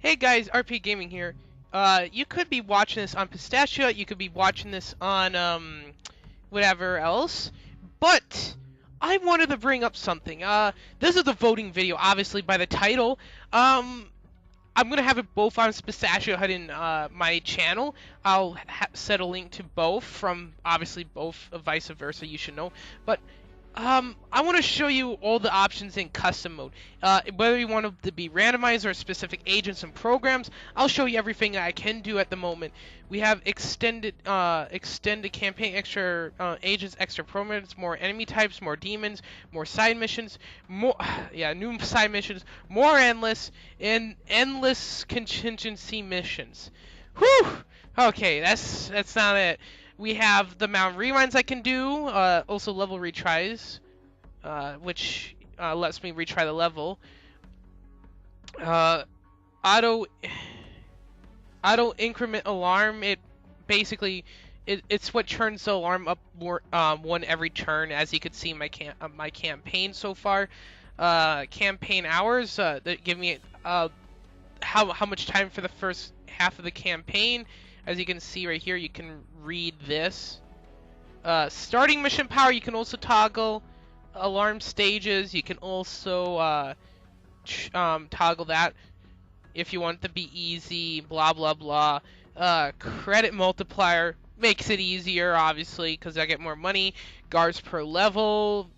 Hey guys, RP Gaming here. You could be watching this on Pistachio, you could be watching this on whatever else, but I wanted to bring up something. This is a voting video, obviously by the title. I'm gonna have it both on Pistachio Hut and my channel. I'll set a link to both from obviously both, vice versa. You should know, but. I want to show you all the options in custom mode. Whether you want them to be randomized or specific agents and programs, I'll show you everything I can do at the moment. We have extended campaign, extra agents, extra programs, more enemy types, more demons, more side missions, new side missions, more endless, and endless contingency missions. Whew! Okay, that's not it. We have the amount of rewinds I can do, also level retries, which lets me retry the level. Uh, auto increment alarm. It basically it's what turns the alarm up more one every turn. As you can see in my campaign so far. Campaign hours that give me how much time for the first half of the campaign. As you can see right here, you can read this. Starting mission power, you can also toggle. Alarm stages, you can also toggle that if you want it to be easy, blah blah blah. Credit multiplier makes it easier, obviously, because I get more money. Guards per level,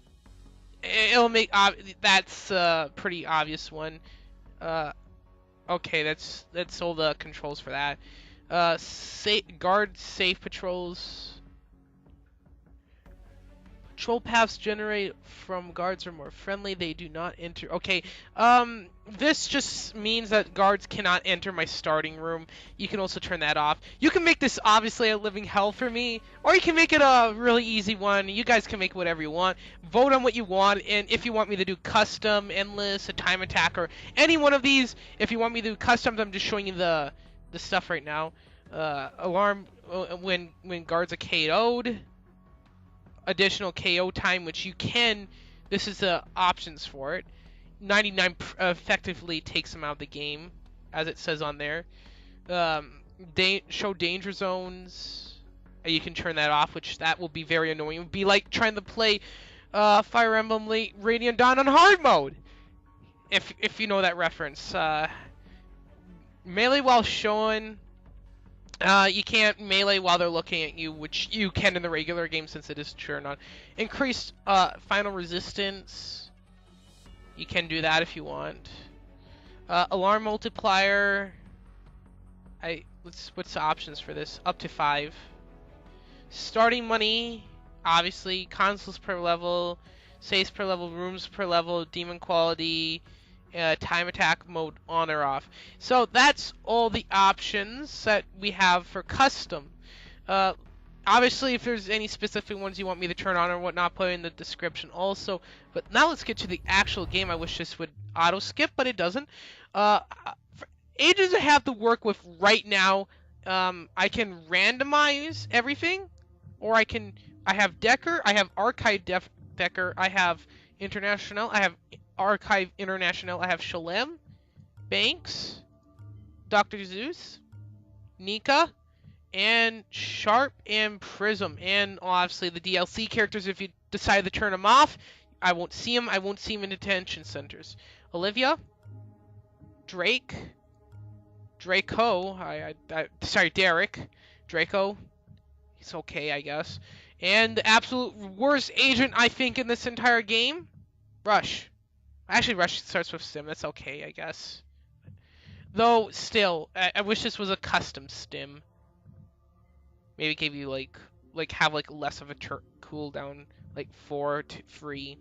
it'll make, that's a pretty obvious one. Okay, that's all the controls for that. Guard safe patrols. Patrol paths generate from guards are more friendly. They do not enter. Okay, this just means that guards cannot enter my starting room. You can also turn that off. You can make this obviously a living hell for me, or you can make it a really easy one. You guys can make whatever you want. Vote on what you want, and if you want me to do custom, endless, a time attack, or any one of these, if you want me to do customs, I'm just showing you the stuff right now. Alarm when guards are KO'd. Additional KO time, which you can. This is the options for it. 99 effectively takes them out of the game, as it says on there. Show danger zones. You can turn that off, which that will be very annoying. It would be like trying to play Fire Emblem Radiant Dawn on hard mode, if you know that reference. Melee while showing. You can't melee while they're looking at you, which you can in the regular game since it is turned on. Increased final resistance. You can do that if you want. Alarm multiplier. What's the options for this? Up to 5. Starting money, obviously. Consoles per level, saves per level, rooms per level, demon quality. Time attack mode on or off. So that's all the options that we have for custom. Obviously, if there's any specific ones you want me to turn on or whatnot, put it in the description also. But now let's get to the actual game. I wish this would auto skip, but it doesn't. For agents I have to work with right now, I can randomize everything, or I have Decker, I have Archive Decker, I have International, I have Archive International, I have Shalem, Banks, Dr. Zeus, Nika, and Sharp and Prism, and obviously the DLC characters. If you decide to turn them off, I won't see them. I won't see them in detention centers. Olivia, Drake, Draco. Sorry, Derek, Draco. He's okay, I guess. And the absolute worst agent I think in this entire game, Rush. Actually, Rush starts with Stim. That's okay, I guess. Though, still, I wish this was a custom Stim. Maybe give you, have less of a cooldown, like 4 to 3.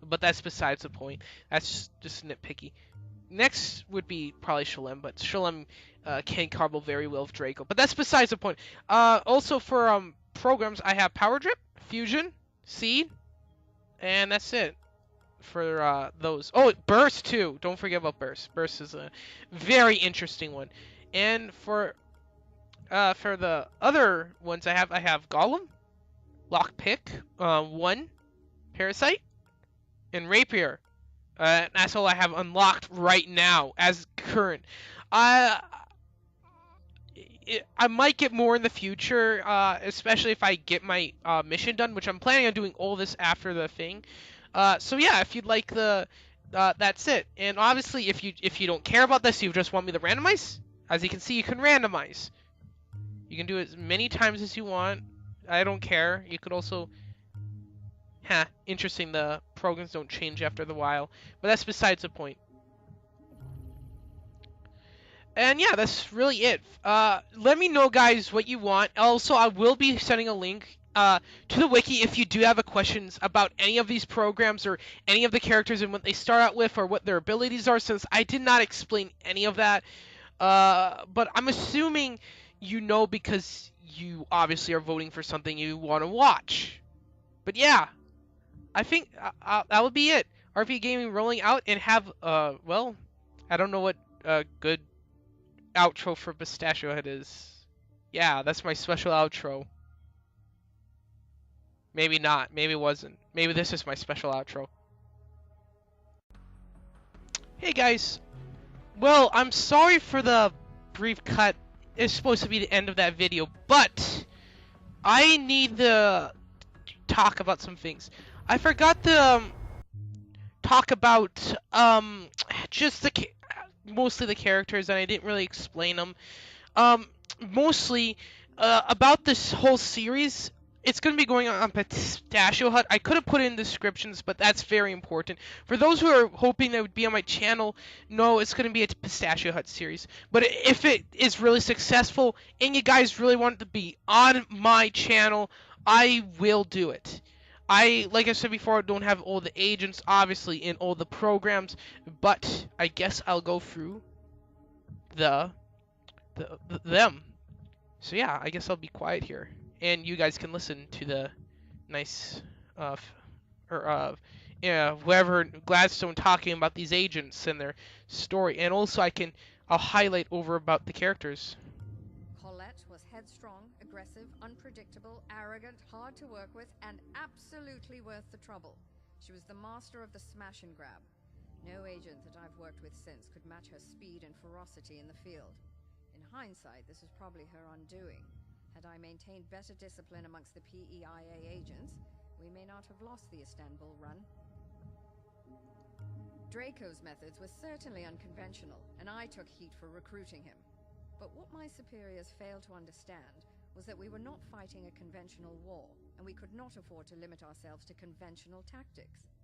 But that's besides the point. That's just nitpicky. Next would be probably Shalem, but Shalem can combo very well with Draco. But that's besides the point. Also for programs, I have Power Drip, Fusion, Seed, and that's it. For those. Oh, Burst too. Don't forget about Burst. Burst is a very interesting one. And for the other ones I have Golem, Lockpick, 1, Parasite, and Rapier. That's all I have unlocked right now as current. I I might get more in the future, especially if I get my mission done, which I'm planning on doing all this after the thing. So yeah, if you'd like that's it. And obviously, if you don't care about this, you just want me to randomize. As you can see, you can randomize. You can do it as many times as you want. I don't care. You could also, interesting. The programs don't change after the while, but that's besides the point. And yeah, that's really it. Let me know, guys, what you want. Also, I will be sending a link to the wiki if you do have a questions about any of these programs or any of the characters and what they start out with or what their abilities are, since I did not explain any of that. But I'm assuming you know because you obviously are voting for something you want to watch. But yeah, I think that would be it. RP Gaming rolling out and have, well, I don't know what good outro for Pistachio Head is. Yeah, that's my special outro. Maybe not. Maybe it wasn't. Maybe this is my special outro. Hey guys. Well, I'm sorry for the brief cut. It's supposed to be the end of that video, but I need to talk about some things. I forgot to talk about just mostly the characters, and I didn't really explain them. Um, Mostly about this whole series. It's going to be going on Pistachio Hut. I could have put it in descriptions, but that's very important. For those who are hoping that would be on my channel, no, it's going to be a Pistachio Hut series. But if it is really successful and you guys really want it to be on my channel, I will do it. Like I said before, I don't have all the agents, obviously, in all the programs, but I guess I'll go through them. So yeah, I guess I'll be quiet here, and you guys can listen to the nice, or yeah, whoever Gladstone talking about these agents and their story, and also I'll highlight over about the characters. Colette was headstrong, aggressive, unpredictable, arrogant, hard to work with, and absolutely worth the trouble. She was the master of the smash and grab. No agent that I've worked with since could match her speed and ferocity in the field. In hindsight, this was probably her undoing. Had I maintained better discipline amongst the PEIA agents, we may not have lost the Istanbul run. Draco's methods were certainly unconventional, and I took heat for recruiting him. But what my superiors failed to understand was that we were not fighting a conventional war, and we could not afford to limit ourselves to conventional tactics.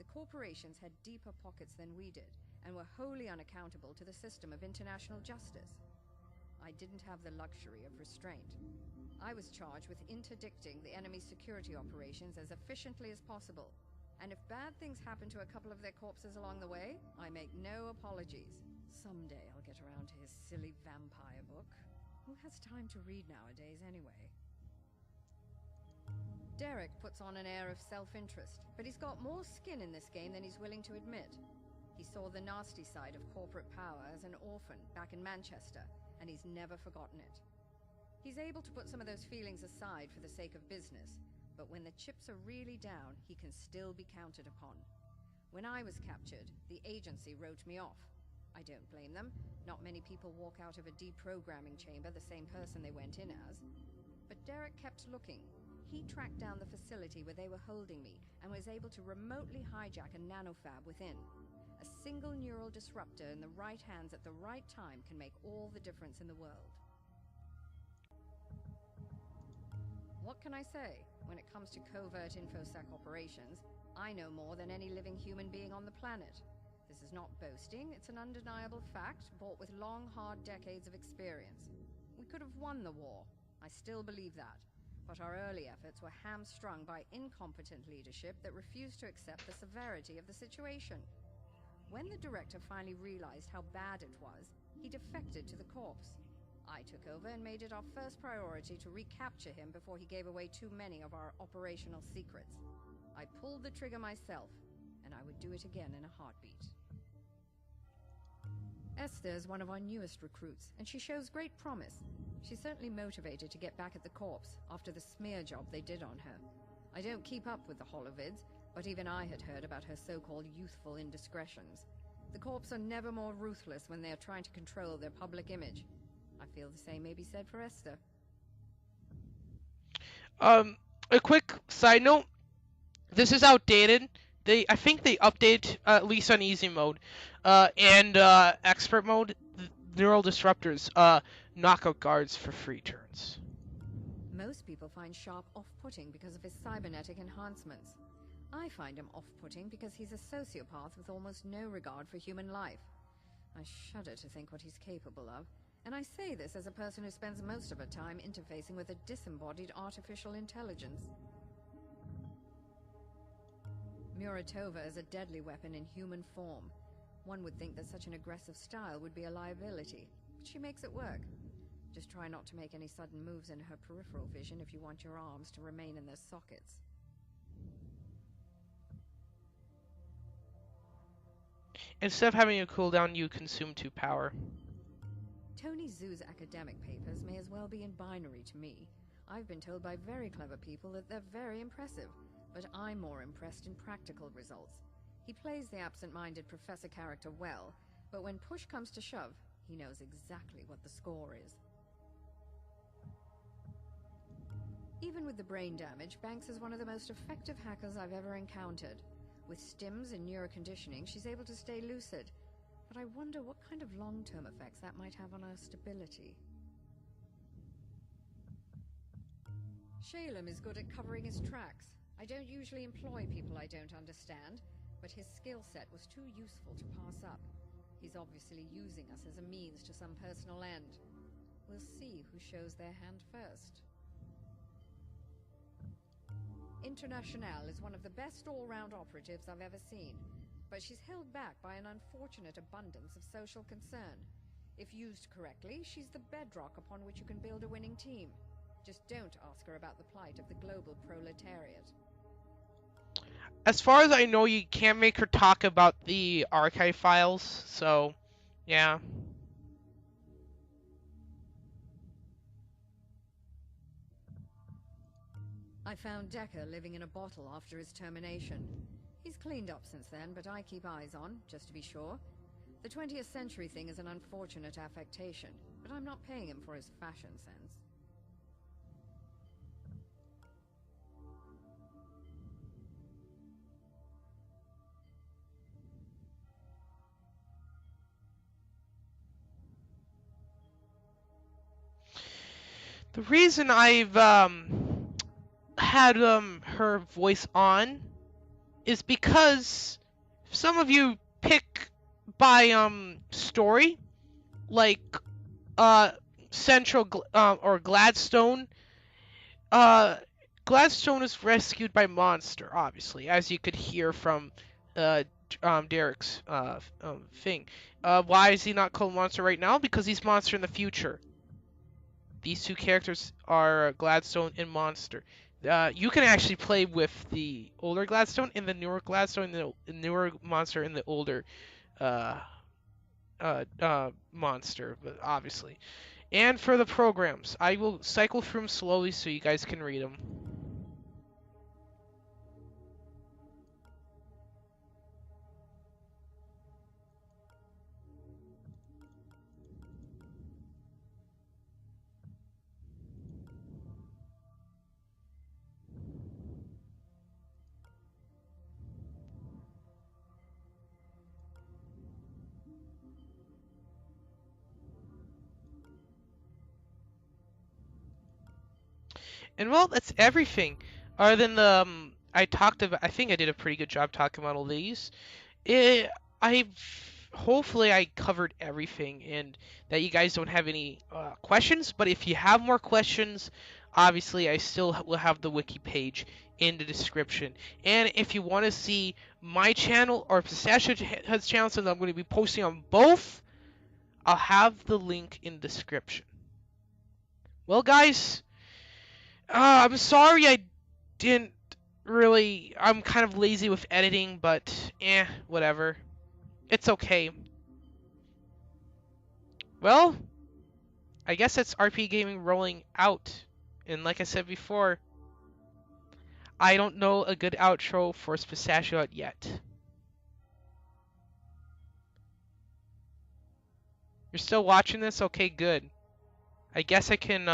The corporations had deeper pockets than we did, and were wholly unaccountable to the system of international justice. I didn't have the luxury of restraint. I was charged with interdicting the enemy's security operations as efficiently as possible. And if bad things happen to a couple of their corpses along the way, I make no apologies. Someday I'll get around to his silly vampire book. Who has time to read nowadays anyway? Derek puts on an air of self-interest, but he's got more skin in this game than he's willing to admit. He saw the nasty side of corporate power as an orphan back in Manchester, and he's never forgotten it. He's able to put some of those feelings aside for the sake of business, but when the chips are really down, he can still be counted upon. When I was captured, the agency wrote me off. I don't blame them. Not many people walk out of a deprogramming chamber the same person they went in as. But Derek kept looking. He tracked down the facility where they were holding me and was able to remotely hijack a nanofab within. A single neural disruptor in the right hands at the right time can make all the difference in the world. What can I say? When it comes to covert InfoSec operations, I know more than any living human being on the planet. This is not boasting, it's an undeniable fact, bought with long, hard decades of experience. We could have won the war. I still believe that. But our early efforts were hamstrung by incompetent leadership that refused to accept the severity of the situation. When the director finally realized how bad it was, he defected to the corps. I took over and made it our first priority to recapture him before he gave away too many of our operational secrets. I pulled the trigger myself, and I would do it again in a heartbeat. Esther is one of our newest recruits, and she shows great promise. She's certainly motivated to get back at the corps after the smear job they did on her. I don't keep up with the holovids, But even I had heard about her so-called youthful indiscretions. The Corps are never more ruthless when they are trying to control their public image. I feel the same may be said for Esther. A quick side note. This is outdated. I think they update at least on easy mode, and expert mode. Neural disruptors, knockout guards for free turns. Most people find Sharp off-putting because of his cybernetic enhancements. I find him off-putting because he's a sociopath with almost no regard for human life. I shudder to think what he's capable of, and I say this as a person who spends most of her time interfacing with a disembodied artificial intelligence. Muratova is a deadly weapon in human form. One would think that such an aggressive style would be a liability, but she makes it work. Just try not to make any sudden moves in her peripheral vision if you want your arms to remain in their sockets. Instead of having a cooldown, you consume 2 power. Tony Zhu's academic papers may as well be in binary to me. I've been told by very clever people that they're very impressive, but I'm more impressed in practical results. He plays the absent-minded professor character well, but when push comes to shove, he knows exactly what the score is. Even with the brain damage, Banks is one of the most effective hackers I've ever encountered. With stims and neuroconditioning, she's able to stay lucid, but I wonder what kind of long-term effects that might have on her stability. Shalem is good at covering his tracks. I don't usually employ people I don't understand, but his skill set was too useful to pass up. He's obviously using us as a means to some personal end. We'll see who shows their hand first. Internationale is one of the best all-round operatives I've ever seen, but she's held back by an unfortunate abundance of social concern. If used correctly, she's the bedrock upon which you can build a winning team. Just don't ask her about the plight of the global proletariat. As far as I know, you can't make her talk about the archive files, so, yeah. I found Decker living in a bottle after his termination. He's cleaned up since then, but I keep eyes on, just to be sure. The 20th century thing is an unfortunate affectation, but I'm not paying him for his fashion sense. The reason I've had her voice on is because some of you pick by story, like Central or Gladstone. Gladstone is rescued by Monster, obviously, as you could hear from Derek's thing. Why is he not called Monster right now? Because he's Monster in the future. These two characters are Gladstone and Monster. You can actually play with the older Gladstone and the newer Gladstone and the newer Monster and the older Monster, but obviously. And for the programs, I will cycle through them slowly so you guys can read them. And well, that's everything. Other than the I think I did a pretty good job talking about all these. I hopefully I covered everything, and that you guys don't have any questions. But if you have more questions, obviously I still will have the wiki page in the description. And if you want to see my channel or Pistachio's channel, since I'm going to be posting on both, I'll have the link in the description. Well, guys. I'm sorry I didn't really. I'm kind of lazy with editing, but whatever. It's okay. Well, I guess that's RP Gaming rolling out. And like I said before, I don't know a good outro for pistachio yet. You're still watching this? Okay, good. I guess I can,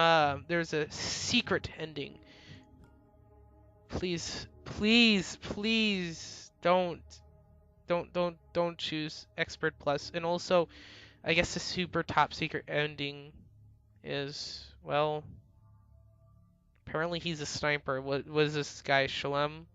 there's a secret ending. Please, please, please don't choose Expert Plus. And also, I guess the super top secret ending is, well, apparently he's a sniper. What is this guy, Shalem?